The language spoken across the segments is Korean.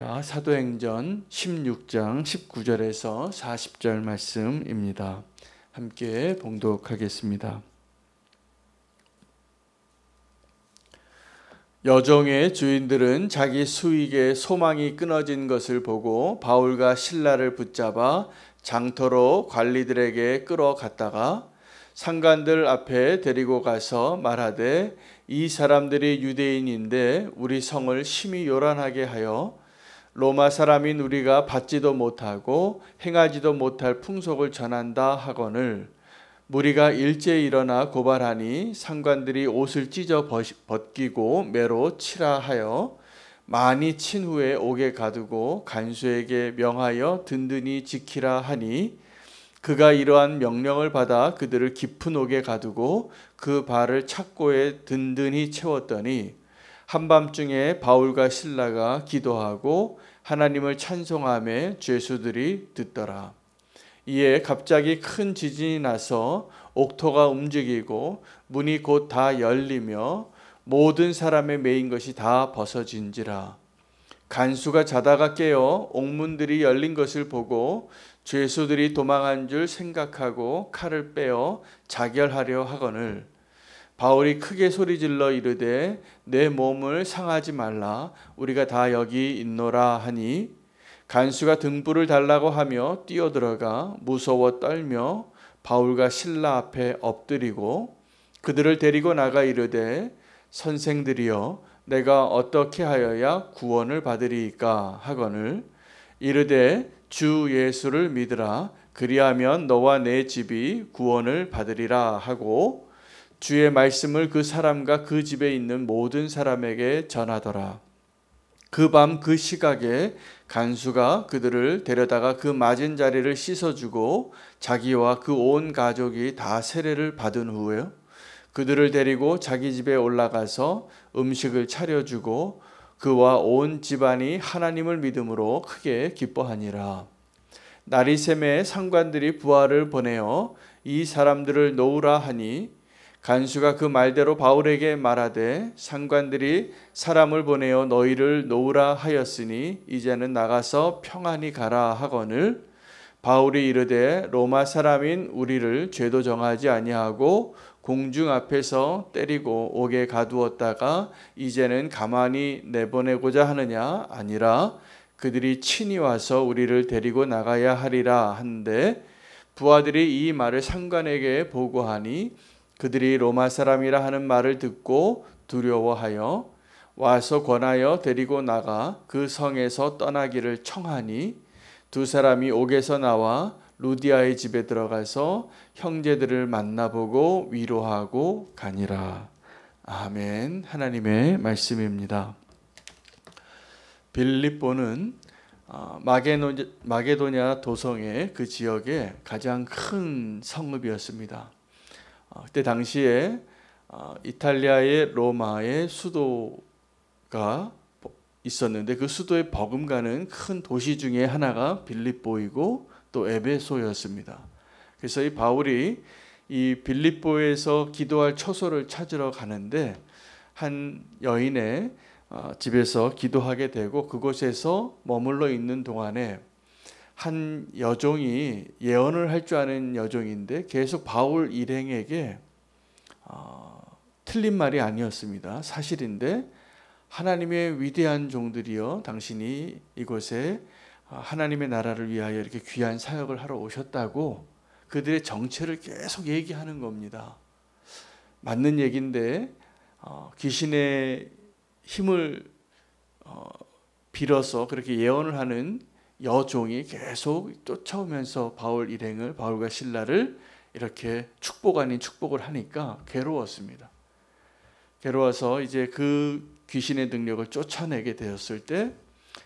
사도행전 16장 19절에서 40절 말씀입니다. 함께 봉독하겠습니다. 여종의 주인들은 자기 수익에 소망이 끊어진 것을 보고 바울과 실라를 붙잡아 장터로 관리들에게 끌어갔다가 상관들 앞에 데리고 가서 말하되, 이 사람들이 유대인인데 우리 성을 심히 요란하게 하여 로마 사람인 우리가 받지도 못하고 행하지도 못할 풍속을 전한다 하거늘, 무리가 일제히 일어나 고발하니 상관들이 옷을 찢어 벗기고 매로 치라 하여 많이 친 후에 옥에 가두고 간수에게 명하여 든든히 지키라 하니, 그가 이러한 명령을 받아 그들을 깊은 옥에 가두고 그 발을 착고에 든든히 채웠더니, 한밤중에 바울과 실라가 기도하고 하나님을 찬송하며 죄수들이 듣더라. 이에 갑자기 큰 지진이 나서 옥토가 움직이고 문이 곧 다 열리며 모든 사람의 매인 것이 다 벗어진지라. 간수가 자다가 깨어 옥문들이 열린 것을 보고 죄수들이 도망한 줄 생각하고 칼을 빼어 자결하려 하거늘, 바울이 크게 소리질러 이르되, 내 몸을 상하지 말라, 우리가 다 여기 있노라 하니, 간수가 등불을 달라고 하며 뛰어들어가 무서워 떨며 바울과 실라 앞에 엎드리고 그들을 데리고 나가 이르되, 선생들이여, 내가 어떻게 하여야 구원을 받으리이까 하거늘, 이르되 주 예수를 믿으라, 그리하면 너와 내 집이 구원을 받으리라 하고 주의 말씀을 그 사람과 그 집에 있는 모든 사람에게 전하더라. 그 밤 그 시각에 간수가 그들을 데려다가 그 맞은 자리를 씻어주고 자기와 그 온 가족이 다 세례를 받은 후에 그들을 데리고 자기 집에 올라가서 음식을 차려주고 그와 온 집안이 하나님을 믿음으로 크게 기뻐하니라. 날이 새매 상관들이 부하를 보내어 이 사람들을 놓으라 하니, 간수가 그 말대로 바울에게 말하되, 상관들이 사람을 보내어 너희를 놓으라 하였으니 이제는 나가서 평안히 가라 하거늘, 바울이 이르되, 로마 사람인 우리를 죄도 정하지 아니하고 공중 앞에서 때리고 옥에 가두었다가 이제는 가만히 내보내고자 하느냐? 아니라 그들이 친히 와서 우리를 데리고 나가야 하리라 한데, 부하들이 이 말을 상관에게 보고하니 그들이 로마 사람이라 하는 말을 듣고 두려워하여 와서 권하여 데리고 나가 그 성에서 떠나기를 청하니, 두 사람이 옥에서 나와 루디아의 집에 들어가서 형제들을 만나보고 위로하고 가니라. 아멘. 하나님의 말씀입니다. 빌립보는 마게도냐 도성의 그 지역의 가장 큰 성읍이었습니다. 그때 당시에 이탈리아의 로마의 수도가 있었는데 그 수도에 버금가는 큰 도시 중에 하나가 빌립보이고 또 에베소였습니다. 그래서 이 바울이 이 빌립보에서 기도할 처소를 찾으러 가는데 한 여인의 집에서 기도하게 되고, 그곳에서 머물러 있는 동안에 한 여종이, 예언을 할 줄 아는 여종인데 계속 바울 일행에게 틀린 말이 아니었습니다. 사실인데, 하나님의 위대한 종들이여, 당신이 이곳에 하나님의 나라를 위하여 이렇게 귀한 사역을 하러 오셨다고 그들의 정체를 계속 얘기하는 겁니다. 맞는 얘기인데 귀신의 힘을 빌어서 그렇게 예언을 하는 여종이 계속 쫓아오면서 바울 일행을, 바울과 실라를 이렇게 축복 아닌 축복을 하니까 괴로웠습니다. 괴로워서 이제 그 귀신의 능력을 쫓아내게 되었을 때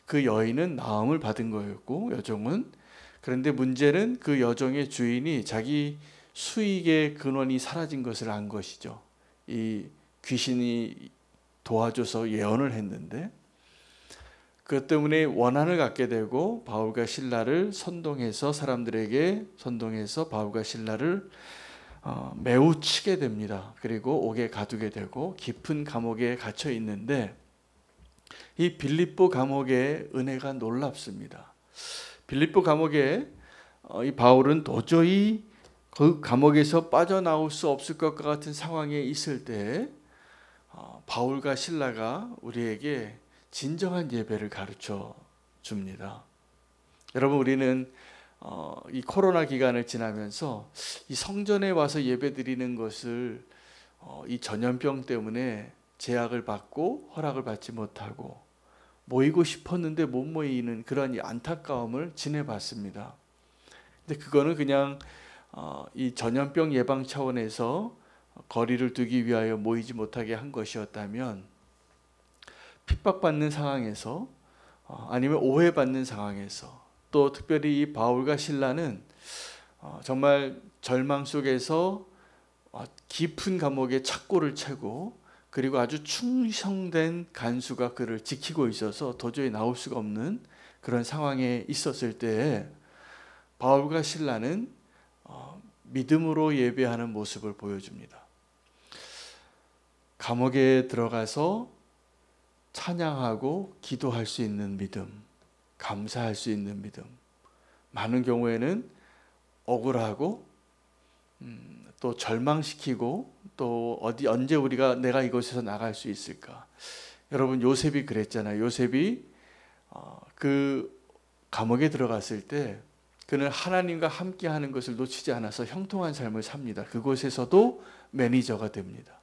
그 여인은 나음을 받은 거였고, 여종은. 그런데 문제는 그 여종의 주인이 자기 수익의 근원이 사라진 것을 안 것이죠. 이 귀신이 도와줘서 예언을 했는데, 그것 때문에 원한을 갖게 되고 바울과 실라를 사람들에게 선동해서 바울과 실라를 매우 치게 됩니다. 그리고 옥에 가두게 되고 깊은 감옥에 갇혀 있는데, 이 빌립보 감옥의 은혜가 놀랍습니다. 빌립보 감옥에 이 바울은 도저히 그 감옥에서 빠져나올 수 없을 것과 같은 상황에 있을 때 바울과 실라가 우리에게 진정한 예배를 가르쳐 줍니다. 여러분, 우리는 이 코로나 기간을 지나면서 이 성전에 와서 예배 드리는 것을 이 전염병 때문에 제약을 받고 허락을 받지 못하고 모이고 싶었는데 못 모이는 그런 이 안타까움을 지내봤습니다. 근데 그거는 그냥 이 전염병 예방 차원에서 거리를 두기 위하여 모이지 못하게 한 것이었다면, 핍박받는 상황에서 아니면 오해받는 상황에서, 또 특별히 이 바울과 실라는 정말 절망 속에서 깊은 감옥에 착고를 채고, 그리고 아주 충성된 간수가 그를 지키고 있어서 도저히 나올 수가 없는 그런 상황에 있었을 때 바울과 실라는 믿음으로 예배하는 모습을 보여줍니다. 감옥에 들어가서 찬양하고 기도할 수 있는 믿음, 감사할 수 있는 믿음, 많은 경우에는 억울하고 또 절망시키고, 또 언제 내가 이곳에서 나갈 수 있을까. 여러분, 요셉이 그랬잖아요. 요셉이 그 감옥에 들어갔을 때 그는 하나님과 함께하는 것을 놓치지 않아서 형통한 삶을 삽니다. 그곳에서도 매니저가 됩니다.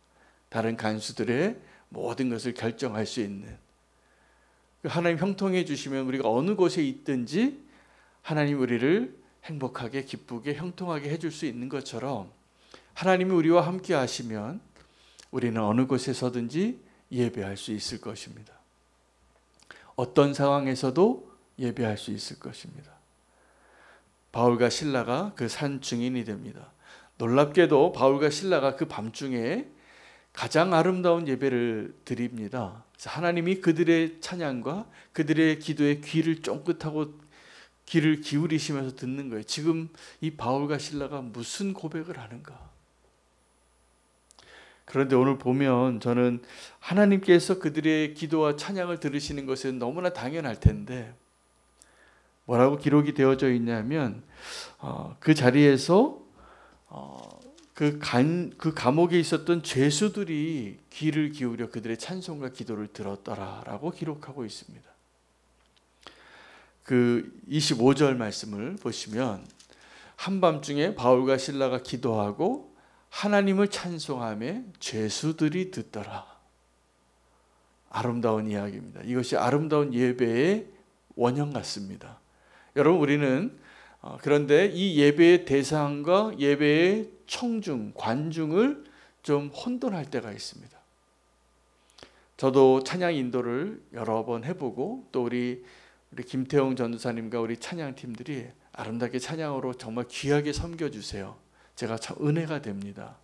다른 간수들의 모든 것을 결정할 수 있는, 하나님 형통해 주시면 우리가 어느 곳에 있든지 하나님 우리를 행복하게, 기쁘게, 형통하게 해줄 수 있는 것처럼, 하나님이 우리와 함께 하시면 우리는 어느 곳에서든지 예배할 수 있을 것입니다. 어떤 상황에서도 예배할 수 있을 것입니다. 바울과 실라가 그 산 증인이 됩니다. 놀랍게도 바울과 실라가 그 밤중에 가장 아름다운 예배를 드립니다. 하나님이 그들의 찬양과 그들의 기도에 귀를 쫑긋하고 귀를 기울이시면서 듣는 거예요. 지금 이 바울과 실라가 무슨 고백을 하는가. 그런데 오늘 보면 저는 하나님께서 그들의 기도와 찬양을 들으시는 것은 너무나 당연할 텐데, 뭐라고 기록이 되어져 있냐면 그 자리에서 그 감옥에 있었던 죄수들이 귀를 기울여 그들의 찬송과 기도를 들었더라라고 기록하고 있습니다. 그 25절 말씀을 보시면, 한밤중에 바울과 실라가 기도하고 하나님을 찬송하며 죄수들이 듣더라. 아름다운 이야기입니다. 이것이 아름다운 예배의 원형 같습니다. 여러분, 우리는 그런데 이 예배의 대상과 예배의 청중, 관중을 좀 혼돈할 때가 있습니다. 저도 찬양 인도를 여러 번 해보고, 또 우리 김태용 전도사님과 우리 찬양팀들이 아름답게 찬양으로 정말 귀하게 섬겨주세요. 제가 참 은혜가 됩니다.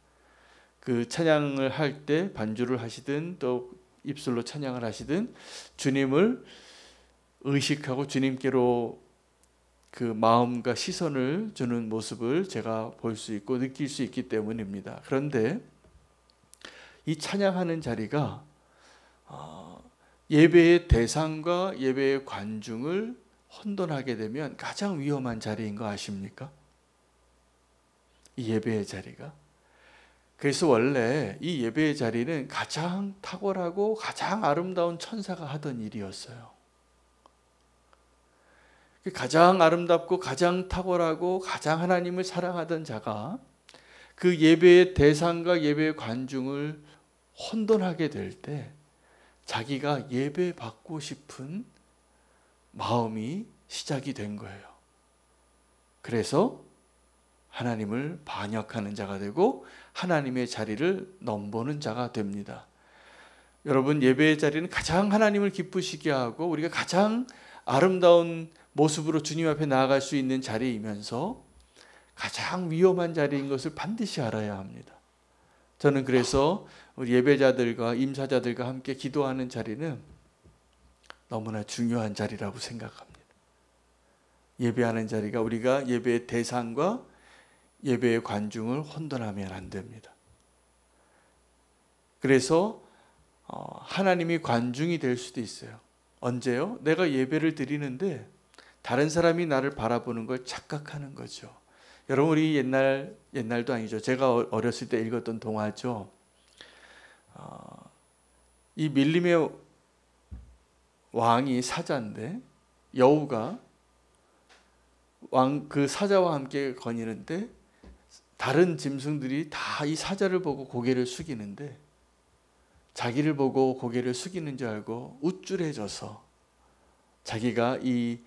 그 찬양을 할 때 반주를 하시든 또 입술로 찬양을 하시든 주님을 의식하고 주님께로 그 마음과 시선을 주는 모습을 제가 볼 수 있고 느낄 수 있기 때문입니다. 그런데 이 찬양하는 자리가 예배의 대상과 예배의 관중을 혼돈하게 되면 가장 위험한 자리인 거 아십니까? 이 예배의 자리가. 그래서 원래 이 예배의 자리는 가장 탁월하고 가장 아름다운 천사가 하던 일이었어요. 가장 아름답고 가장 탁월하고 가장 하나님을 사랑하던 자가 그 예배의 대상과 예배의 관중을 혼돈하게 될 때 자기가 예배 받고 싶은 마음이 시작이 된 거예요. 그래서 하나님을 반역하는 자가 되고 하나님의 자리를 넘보는 자가 됩니다. 여러분, 예배의 자리는 가장 하나님을 기쁘시게 하고 우리가 가장 아름다운 모습으로 주님 앞에 나아갈 수 있는 자리이면서 가장 위험한 자리인 것을 반드시 알아야 합니다. 저는 그래서 우리 예배자들과 임사자들과 함께 기도하는 자리는 너무나 중요한 자리라고 생각합니다. 예배하는 자리가 우리가 예배의 대상과 예배의 관중을 혼돈하면 안 됩니다. 그래서 하나님이 관중이 될 수도 있어요. 언제요? 내가 예배를 드리는데 다른 사람이 나를 바라보는 걸 착각하는 거죠. 여러분, 우리 옛날도 아니죠. 제가 어렸을 때 읽었던 동화죠. 이 밀림의 왕이 사자인데 여우가 그 사자와 함께 거니는데 다른 짐승들이 다 이 사자를 보고 고개를 숙이는데 자기를 보고 고개를 숙이는 줄 알고 우쭐해져서 자기가 이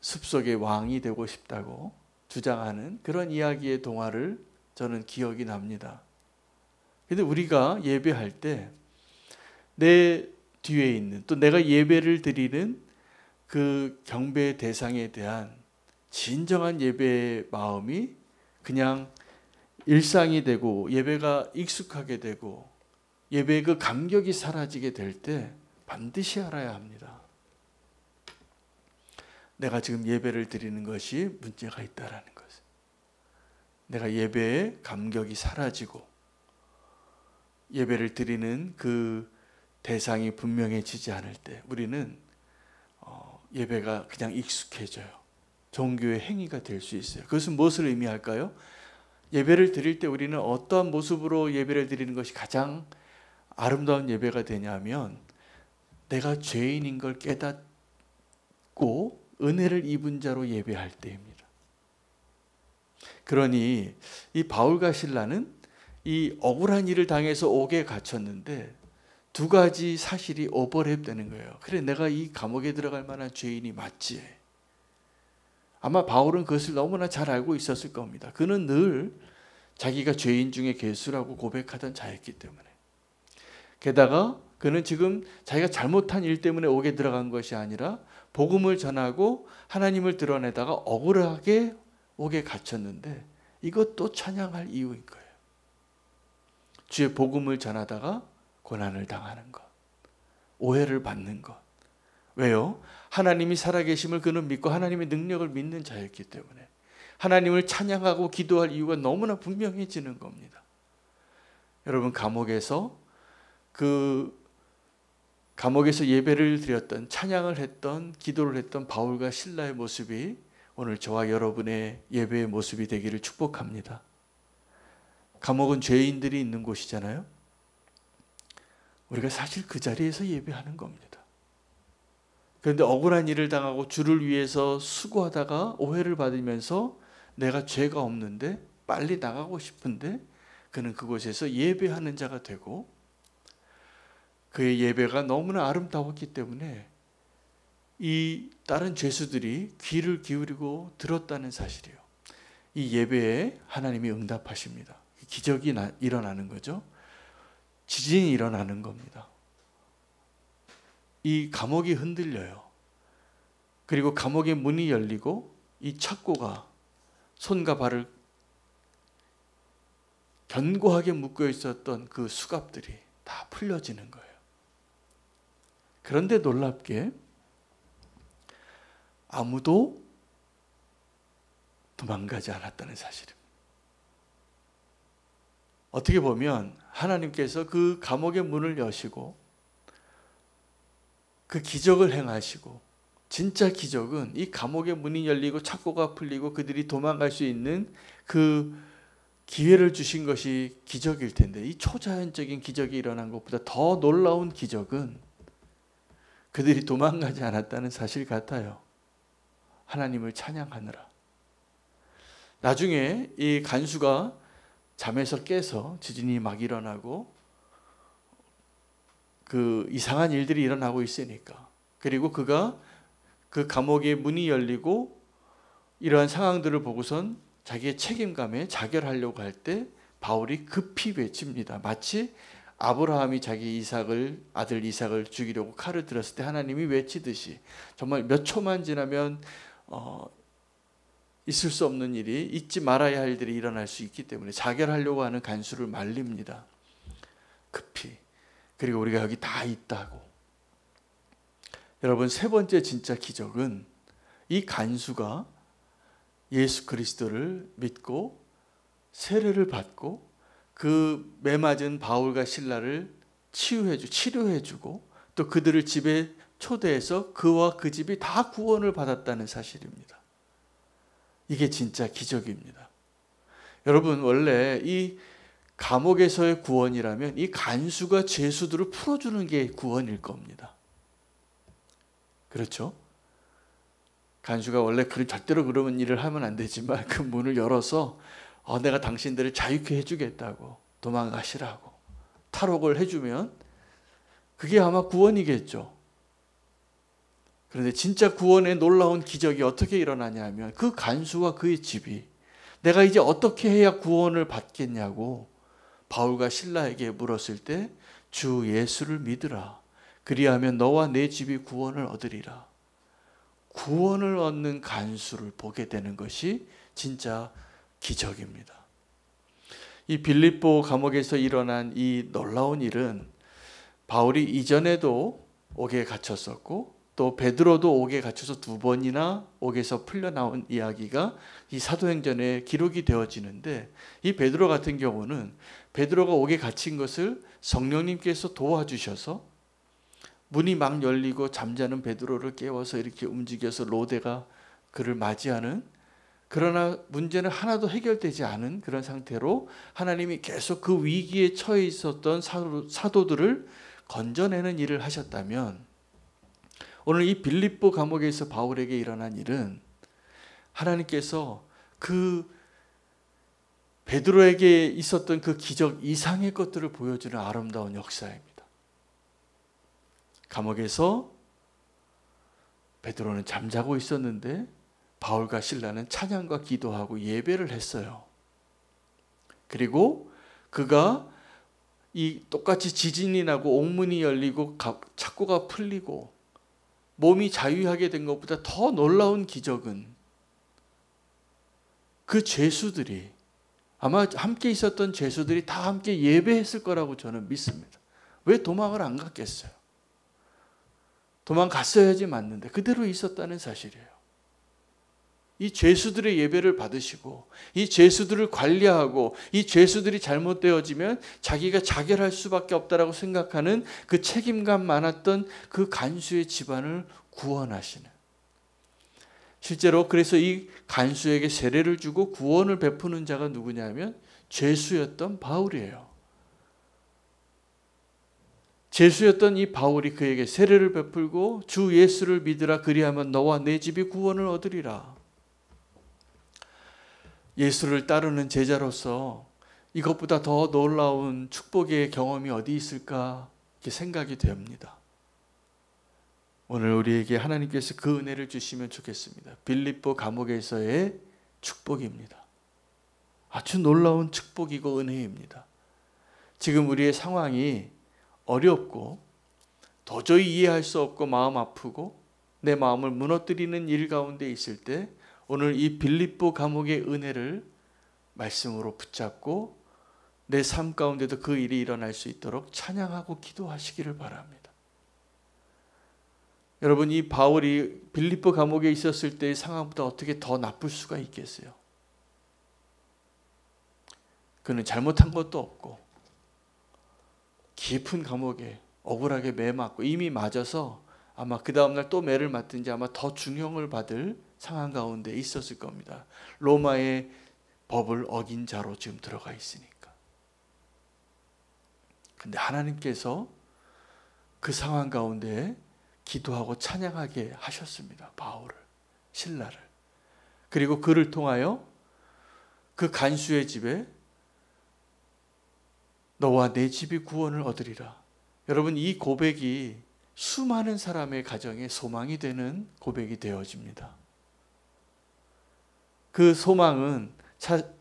숲속의 왕이 되고 싶다고 주장하는 그런 이야기의 동화를 저는 기억이 납니다. 근데 우리가 예배할 때 내 뒤에 있는, 또 내가 예배를 드리는 그 경배 대상에 대한 진정한 예배의 마음이 그냥 일상이 되고 예배가 익숙하게 되고 예배의 그 감격이 사라지게 될 때 반드시 알아야 합니다. 내가 지금 예배를 드리는 것이 문제가 있다라는 것을. 내가 예배의 감격이 사라지고 예배를 드리는 그 대상이 분명해지지 않을 때 우리는 예배가 그냥 익숙해져요. 종교의 행위가 될 수 있어요. 그것은 무엇을 의미할까요? 예배를 드릴 때 우리는 어떠한 모습으로 예배를 드리는 것이 가장 아름다운 예배가 되냐면 내가 죄인인 걸 깨닫고 은혜를 입은 자로 예배할 때입니다. 그러니 이 바울과 실라는 이 억울한 일을 당해서 옥에 갇혔는데 두 가지 사실이 오버랩되는 거예요. 그래, 내가 이 감옥에 들어갈 만한 죄인이 맞지. 아마 바울은 그것을 너무나 잘 알고 있었을 겁니다. 그는 늘 자기가 죄인 중에 괴수라고 고백하던 자였기 때문에. 게다가 그는 지금 자기가 잘못한 일 때문에 옥에 들어간 것이 아니라 복음을 전하고 하나님을 드러내다가 억울하게 옥에 갇혔는데 이것도 찬양할 이유인 거예요. 주의 복음을 전하다가 고난을 당하는 것, 오해를 받는 것. 왜요? 하나님이 살아계심을 그는 믿고 하나님의 능력을 믿는 자였기 때문에 하나님을 찬양하고 기도할 이유가 너무나 분명해지는 겁니다. 여러분, 감옥에서 예배를 드렸던, 찬양을 했던, 기도를 했던 바울과 실라의 모습이 오늘 저와 여러분의 예배의 모습이 되기를 축복합니다. 감옥은 죄인들이 있는 곳이잖아요. 우리가 사실 그 자리에서 예배하는 겁니다. 그런데 억울한 일을 당하고 주를 위해서 수고하다가 오해를 받으면서 내가 죄가 없는데 빨리 나가고 싶은데 그는 그곳에서 예배하는 자가 되고 그의 예배가 너무나 아름다웠기 때문에 이 다른 죄수들이 귀를 기울이고 들었다는 사실이에요. 이 예배에 하나님이 응답하십니다. 기적이 일어나는 거죠. 지진이 일어나는 겁니다. 이 감옥이 흔들려요. 그리고 감옥의 문이 열리고 이 착고가 손과 발을 견고하게 묶여 있었던 그 수갑들이 다 풀려지는 거예요. 그런데 놀랍게 아무도 도망가지 않았다는 사실입니다. 어떻게 보면 하나님께서 그 감옥의 문을 여시고 그 기적을 행하시고, 진짜 기적은 이 감옥의 문이 열리고 착고가 풀리고 그들이 도망갈 수 있는 그 기회를 주신 것이 기적일 텐데, 이 초자연적인 기적이 일어난 것보다 더 놀라운 기적은 그들이 도망가지 않았다는 사실 같아요. 하나님을 찬양하느라. 나중에 이 간수가 잠에서 깨서 지진이 막 일어나고 그 이상한 일들이 일어나고 있으니까, 그리고 그가 그 감옥의 문이 열리고 이러한 상황들을 보고선 자기의 책임감에 자결하려고 할 때 바울이 급히 외칩니다. 마치 아브라함이 자기 아들 이삭을 죽이려고 칼을 들었을 때 하나님이 외치듯이 정말 몇 초만 지나면 있을 수 없는 일이, 잊지 말아야 할 일들이 일어날 수 있기 때문에 자결하려고 하는 간수를 말립니다. 급히. 그리고 우리가 여기 다 있다고. 여러분, 세 번째 진짜 기적은 이 간수가 예수 그리스도를 믿고 세례를 받고 그 매맞은 바울과 실라를 치료해주고 또 그들을 집에 초대해서 그와 그 집이 다 구원을 받았다는 사실입니다. 이게 진짜 기적입니다. 여러분, 원래 이 감옥에서의 구원이라면 이 간수가 죄수들을 풀어주는 게 구원일 겁니다. 그렇죠? 간수가 원래 절대로 그런 일을 하면 안 되지만 그 문을 열어서 내가 당신들을 자유케 해주겠다고, 도망가시라고 탈옥을 해주면 그게 아마 구원이겠죠. 그런데 진짜 구원의 놀라운 기적이 어떻게 일어나냐면 그 간수와 그의 집이 내가 이제 어떻게 해야 구원을 받겠냐고 바울과 실라에게 물었을 때 주 예수를 믿으라. 그리하면 너와 내 집이 구원을 얻으리라. 구원을 얻는 간수를 보게 되는 것이 진짜 기적입니다. 이 빌립보 감옥에서 일어난 이 놀라운 일은 바울이 이전에도 옥에 갇혔었고 또 베드로도 옥에 갇혀서 2번이나 옥에서 풀려나온 이야기가 이 사도행전에 기록이 되어지는데 이 베드로 같은 경우는 베드로가 옥에 갇힌 것을 성령님께서 도와주셔서 문이 막 열리고 잠자는 베드로를 깨워서 이렇게 움직여서 로데가 그를 맞이하는, 그러나 문제는 하나도 해결되지 않은 그런 상태로 하나님이 계속 그 위기에 처해 있었던 사도들을 건져내는 일을 하셨다면 오늘 이 빌립보 감옥에서 바울에게 일어난 일은 하나님께서 그 베드로에게 있었던 그 기적 이상의 것들을 보여주는 아름다운 역사입니다. 감옥에서 베드로는 잠자고 있었는데 바울과 실라는 찬양과 기도하고 예배를 했어요. 그리고 그가 이 똑같이 지진이 나고 옥문이 열리고 착고가 풀리고 몸이 자유하게 된 것보다 더 놀라운 기적은 그 죄수들이, 아마 함께 있었던 죄수들이 다 함께 예배했을 거라고 저는 믿습니다. 왜 도망을 안 갔겠어요? 도망갔어야지 맞는데 그대로 있었다는 사실이에요. 이 죄수들의 예배를 받으시고 이 죄수들을 관리하고 이 죄수들이 잘못되어지면 자기가 자결할 수밖에 없다라고 생각하는 그 책임감 많았던 그 간수의 집안을 구원하시는, 실제로 그래서 이 간수에게 세례를 주고 구원을 베푸는 자가 누구냐면 죄수였던 바울이에요. 죄수였던 이 바울이 그에게 세례를 베풀고 주 예수를 믿으라. 그리하면 너와 내 집이 구원을 얻으리라. 예수를 따르는 제자로서 이것보다 더 놀라운 축복의 경험이 어디 있을까 이렇게 생각이 됩니다. 오늘 우리에게 하나님께서 그 은혜를 주시면 좋겠습니다. 빌립보 감옥에서의 축복입니다. 아주 놀라운 축복이고 은혜입니다. 지금 우리의 상황이 어렵고 도저히 이해할 수 없고 마음 아프고 내 마음을 무너뜨리는 일 가운데 있을 때 오늘 이 빌립보 감옥의 은혜를 말씀으로 붙잡고 내 삶 가운데도 그 일이 일어날 수 있도록 찬양하고 기도하시기를 바랍니다. 여러분, 이 바울이 빌립보 감옥에 있었을 때의 상황보다 어떻게 더 나쁠 수가 있겠어요? 그는 잘못한 것도 없고 깊은 감옥에 억울하게 매 맞고 이미 맞아서 아마 그 다음날 또 매를 맞든지 아마 더 중형을 받을 상황 가운데 있었을 겁니다. 로마의 법을 어긴 자로 지금 들어가 있으니까. 근데 하나님께서 그 상황 가운데 기도하고 찬양하게 하셨습니다. 바울을, 실라를. 그리고 그를 통하여 그 간수의 집에 너와 내 집이 구원을 얻으리라. 여러분, 이 고백이 수많은 사람의 가정에 소망이 되는 고백이 되어집니다. 그 소망은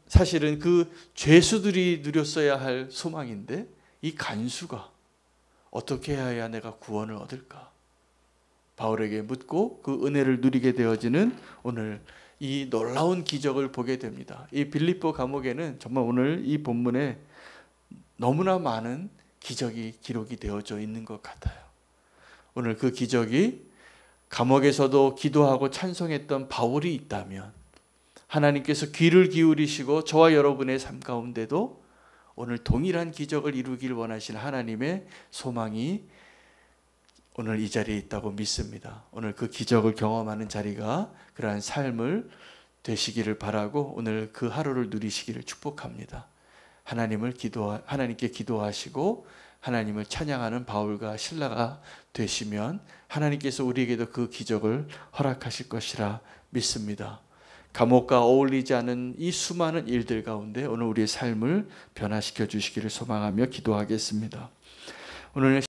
사실은 그 죄수들이 누렸어야 할 소망인데 이 간수가 어떻게 해야 내가 구원을 얻을까? 바울에게 묻고 그 은혜를 누리게 되어지는 오늘 이 놀라운 기적을 보게 됩니다. 이 빌립보 감옥에는 정말 오늘 이 본문에 너무나 많은 기적이 기록이 되어져 있는 것 같아요. 오늘 그 기적이 감옥에서도 기도하고 찬송했던 바울이 있다면 하나님께서 귀를 기울이시고 저와 여러분의 삶 가운데도 오늘 동일한 기적을 이루길 원하시는 하나님의 소망이 오늘 이 자리에 있다고 믿습니다. 오늘 그 기적을 경험하는 자리가 그러한 삶을 되시기를 바라고 오늘 그 하루를 누리시기를 축복합니다. 하나님께 기도하시고 하나님을 찬양하는 바울과 실라가 되시면 하나님께서 우리에게도 그 기적을 허락하실 것이라 믿습니다. 감옥과 어울리지 않은 이 수많은 일들 가운데 오늘 우리의 삶을 변화시켜 주시기를 소망하며 기도하겠습니다. 오늘